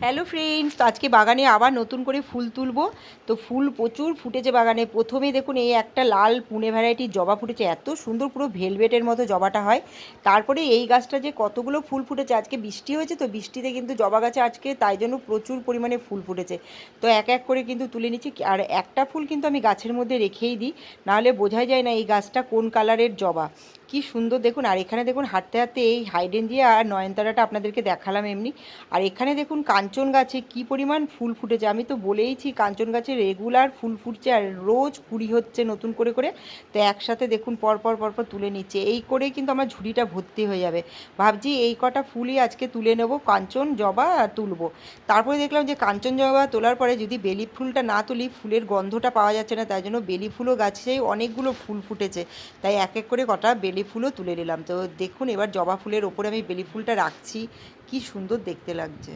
Hello friends, তো আজকে বাগানে আবার নতুন করে ফুল তুলবো। তো ফুল প্রচুর ফুটেছে বাগানে। প্রথমেই দেখুন এই একটা লাল পুনে ভ্যারাইটির জবা ফুটেছে, এত সুন্দর, পুরো ভেলভেটের মতো জবাটা হয়। তারপরে এই গাছটা যে কতগুলো ফুল ফুটেছে, আজকে বৃষ্টি হয়েছে তো বৃষ্টিতে কিন্তু জবা গাছে আজকে তাই জন্য প্রচুর পরিমাণে ফুল ফুটেছে। তো এক এক করে কিন্তু তুলে নিচ্ছি, আর একটা ফুল কিন্তু আমি গাছের মধ্যে রেখেই দিই, নাহলে বোঝাই যায় না এই গাছটা কোন কালারের জবা। কি সুন্দর দেখুন। আর এখানে দেখুন হাঁটতে হাঁটতে এই হাইডেনজিয়া আর নয়নতারাটা আপনাদেরকে দেখালাম এমনি। আর এখানে দেখুন কাঞ্চন গাছে কি পরিমাণ ফুল ফুটেছে। আমি তো বলেইছি কাঞ্চন গাছে রেগুলার ফুল ফুটছে আর রোজ কুড়ি হচ্ছে নতুন করে করে। তো একসাথে দেখুন পরপর পরপর তুলে নিচ্ছে, এই করেই কিন্তু আমার ঝুড়িটা ভর্তি হয়ে যাবে। ভাবছি এই কটা ফুলই আজকে তুলে নেব, কাঞ্চন জবা তুলবো। তারপরে দেখলাম যে কাঞ্চন জবা তোলার পরে যদি বেলি ফুলটা না তুলি, ফুলের গন্ধটা পাওয়া যাচ্ছে না, তাই জন্য বেলি ফুলও গাছেই অনেকগুলো ফুল ফুটেছে, তাই এক এক করে কটা বেলি ফুলও তুলে নিলাম। তো দেখুন এবার জবা ফুলের ওপরে আমি বেলি ফুলটা রাখছি, কি সুন্দর দেখতে লাগছে।